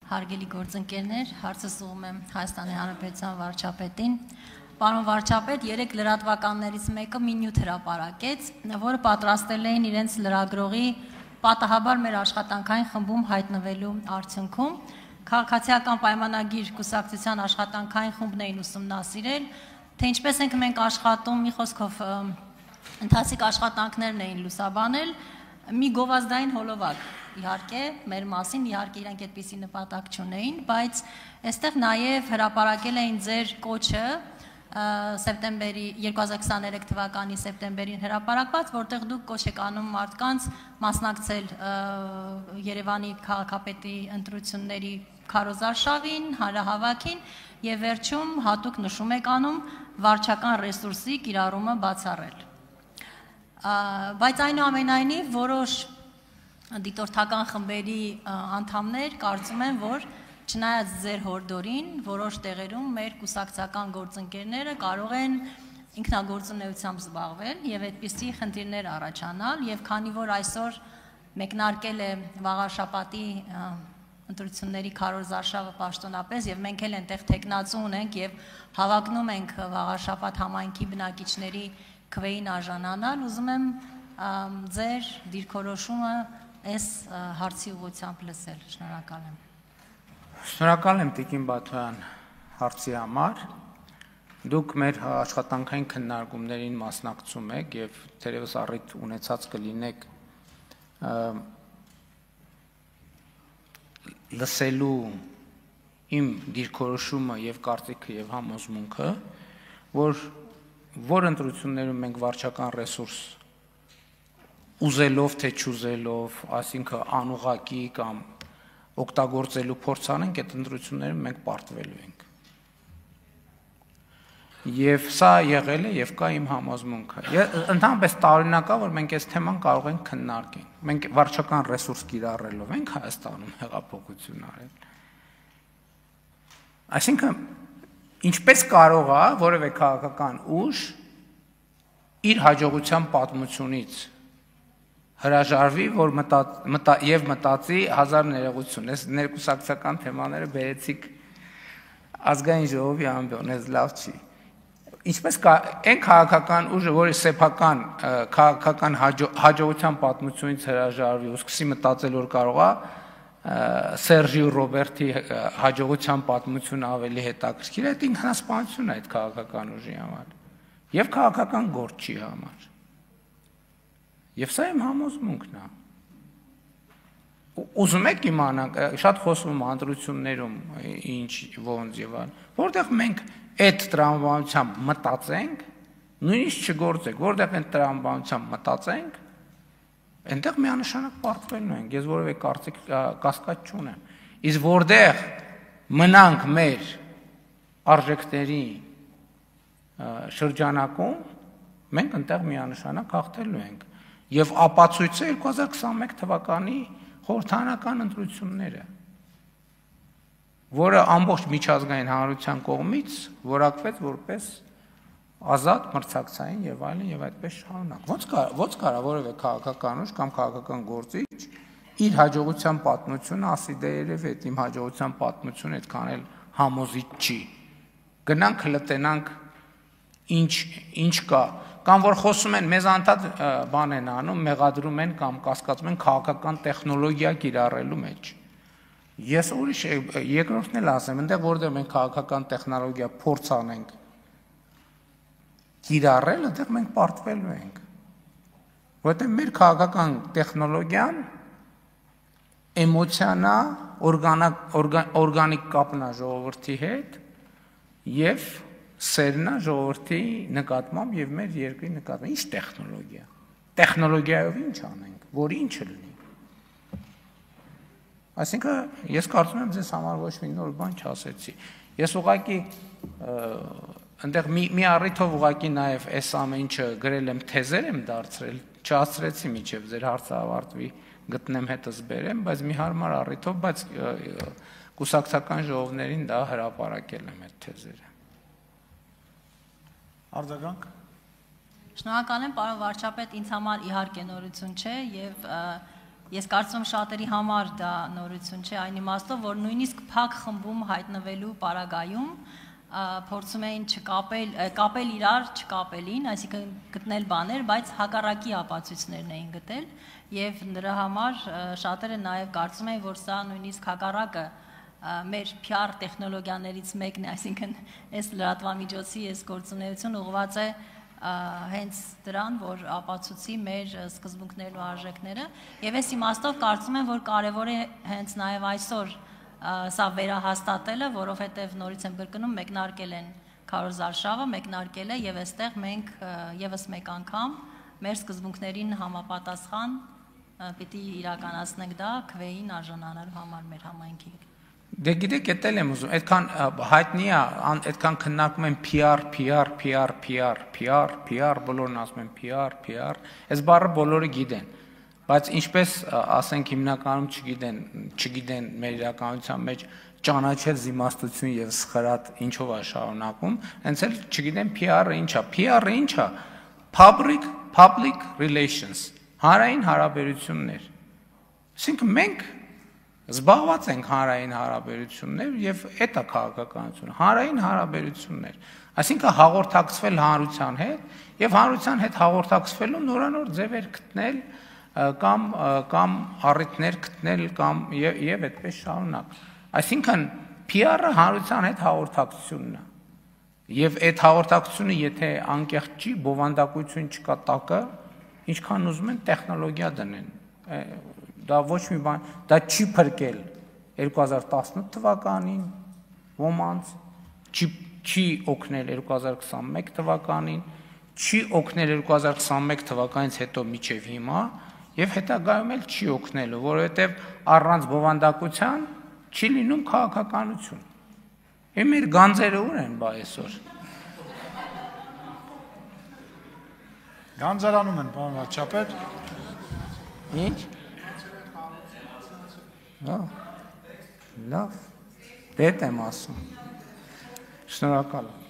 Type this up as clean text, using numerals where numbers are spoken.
Հարգելի գործընկերներ, հարցս ուղղում եմ Հայաստանի Հանրապետության վարչապետին։ Պարոն վարչապետ, 3 լրատվականներից մեկը մի նյութ հրապարակեց, որը պատրաստել էին իրենց լրագրողի պատահաբար մեր աշխատանքային խմբում հայտնվելու արդյունքում։ Քաղաքացիական պայմանագիր կուսակցության աշխատանքային խումբն էին ուսումնասիրել, թե ինչպես ենք մենք աշխատում, մի խոսքով ընթացիկ աշխատանքներն էին լուսաբանել, մի գովազդային հոլովակ, իհարկե, մեր մասին, իհարկե իրանք այդպիսի նպատակ չունեին, բայց այստեղ նաև հրապարակել էին ձեր կոչը սեպտեմբերի 2023 թվականի սեպտեմբերին հրապարակված, որտեղ դուք կոչ եք անում մարդկանց մասնակցել Երևանի քաղաքապետի ընտրությունների քարոզարշավին, հանրահավաքին եւ վերջում հատուկ նշում եք անում վարչական ռեսուրսի կիրառումը բացառել։ Բայց այնուամենայնիվ որոշ դիտորդական խմբերի անդամներ կարծում են, որ չնայած ձեր հորդորին, որոշ տեղերում մեր կուսակցական գործընկերները կարող են ինքնագործունեությամբ զբաղվել եւ այդպիսի խնդիրներ առաջանալ եւ քանի որ այսօր մեկնարկել է վաղաշաբաթի ընտրությունների քարոզարշավը պաշտոնապես եւ մենք էլ այնտեղ տեխնացու ունենք եւ հավակնում ենք վաղաշաբաթ համայնքի բնակիչների քվեին արժանանալ, ուզում եմ ձեր դիրքորոշումը այս հարցի ուղղությամբ լսել, շնորհակալ եմ։ Շնորհակալ եմ Տիկին Բաթոյան հարցի համար։ Դուք մեր աշխատանքային քննարկումներին մասնակցում եք եւ թերևս առիթ ունեցած կլինեք լսելու իմ դիրքորոշումը եւ կարծիքը եւ համոզմունքը, որ ընտրություններում մենք վարչական ռեսուրս ուզելով թե չուզելով, այսինքն անուղղակի կամ օգտագործելու փորձ անենք, այդ ընտրություններում մենք պարտվելու ենք։ Եվ սա եղել է եւ կա իմ համոզմունքը։ Ընդհանրապես տարօրինակ է, որ մենք այս թեման կարող ենք քննարկել։ Մենք վարչական ռեսուրս կիրառելով ենք Հայաստանում հեղափոխություն արել։ Այսինքն ինչպես կարող է որևէ քաղաքական ուժ իր հաջողության պատմությունից հրաժարվի, որ մտածի հազար ներողություն, այս ներկուսակցական թեմաները բերեցիք ազգային ժողովի ամբիոն, այս լավ չի։ Ինչպես այն քաղաքական ուժը, որի սեփական քաղաքական հաջողության պատմությունից հրաժարվի ու սկսի մտածել, որ կարող է Սերժի Ռոբերտի հաջողության պատմությունը ավելի հետաքրքիր է, այդ ինքնասպանություն է այդ քաղաքական ուժի համար եւ քաղաքական գործի համար։ Եվ սա իմ համոզմունքն է։ Ուզում եք իմանալ, շատ խոսում ընտրություններում ինչ ոնց եւ այլն, որտեղ մենք այդ տրամաբանությամբ մտածենք, նույնիսկ չգործենք, որտեղ այդ տրամաբանությամբ մտածենք, այնտեղ միանշանակ պարտվելու ենք, ես որևէ կասկած չունեմ։ Իսկ որտեղ մնանք մեր արժեքների շրջանակում, մենք այնտեղ միանշանակ հաղթելու ենք։ Եվ ապացույցը 2021 թվականի խորհրդարանական ընտրությունները, որը ամբողջ միջազգային հանրության կողմից որակվեց որպես ազատ, մրցակցային եւ այլն եւ այդպես շարունակ։ Ոնց կարա որևէ քաղաքական ուժ կամ քաղաքական գործիչ իր հաջողության պատմությունը ասի դե երևի այդ իմ հաջողության պատմությունը այդքան էլ համոզիչ չի։ Գնանք լտենանք ինչ կա, կամ որ խոսում են մեզ անդադ բան են անում, մեղադրում են կամ կասկածում են քաղաքական տեխնոլոգիա կիրառելու մեջ։ Ես ուրիշ երկրորդն էլ ասեմ, այնտեղ որտեղ մենք քաղաքական տեխնոլոգիա փորձ անենք կիրառել, այնտեղ մենք պարտվելու ենք։ Որտեղ մեր քաղաքական տեխնոլոգիան էմոցիան է, օրգանիկ կապն է ժողովրդի հետ եւ սերն է ժողովրդի նկատմամբ եւ մեր երկրի նկատմամբ։ Ինչ տեխնոլոգիա։ Տեխնոլոգիայով ինչ անենք, որ ինչը լինի։ Այսինքն ես կարծում եմ ձեզ համար ոչ մի նոր բան չասեցի։ Ես ուղղակի այնտեղ մի առիթով ուղղակի նաև այս ամեն ինչը գրել եմ, թեզեր եմ դարձրել, չհասցրեցի մինչև ձեր հարցը ավարտվի, գտնեմ հետս բերեմ, բայց մի հարմար առիթով, բայց կուսակցական ժողովներին դա հրապարակել եմ այդ թեզերը։ Շնորհակալ եմ, պարոն վարչապետ, ինձ համար իհարկե նորություն չէ եւ Ես կարծում եմ շատերի համար դա նորություն չէ, այն իմաստով, որ նույնիսկ փակ խմբում հայտնվելու պարագայում փորձում էին կապել իրար չկապելին, այսինքն գտնել բաներ, բայց հակառակի ապացույցներն էին գտել եւ նրա համար շատերը նաեւ կարծում էին, որ սա նույնիսկ հակառակը մեր PR տեխնոլոգիաներից մեկն է, այսինքն այս լրատվամիջոցի այս գործունեությունը ուղղված է հենց դրան, որ ապացուցի մեր սկզբունքներն ու արժեքները եւ այս իմաստով կարծում եմ, որ կարեւոր է հենց նաեւ այսօր սա վերահաստատելը, որովհետեւ նորից եմ կրկնում, մեկնարկել են Քարոզ Արշավը, մեկնարկել է եւ այստեղ մենք եւս մեկ անգամ մեր սկզբունքներին համապատասխան պիտի իրականացնենք դա քվեին արժանանալու համար մեր համայնքի։ Դե գիտեք, էտել եմ ուզում, այդքան հայտնի է, այդքան քննարկում են PR, բոլորն ասում են PR, այս բառը բոլորը գիտեն, բայց ինչպես ասենք հիմնականում չգիտեն մեր իրականության մեջ ճանաչել զիմաստություն եւ սխրատ ինչով է շարունակում, հենց էլ չգիտեն PR-ը ինչ է, PR-ը ինչ է, public relations, հանրային հարաբերություններ, այսինքն մենք զբաղված ենք հանրային հարաբերություններ եւ էդ է քաղաքականությունը, հանրային հարաբերություններ, այսինքն հաղորդակցվել հանրության հետ եւ հանրության հետ հաղորդակցվելու նորանոր ձևեր գտնել կամ առիթներ գտնել կամ եւ այդպես շարունակ, այսինքն PR-ը հանրության հետ հաղորդակցությունն է եւ այդ հաղորդակցությունը եթե անկեղծ չի, բովանդակություն չկա տակը, ինչքան ուզում են տեխնոլոգիա դնեն, դա ոչ մի բան, դա չի փրկել 2018 թվականին ոմանց, չի օգնել 2021 թվականին, չի օգնել 2021 թվականից հետո մինչև հիմա եւ հետագայում էլ չի օգնելու, որովհետեւ առանց բովանդակության չի լինում քաղաքականություն։ Եվ մեր գանձերը ուր են բա այսօր։ Գանձարանում են, պարոն վարչապետ։ Ինչ։ Լավ, դետ եմ ասում, շնորհակալ եմ։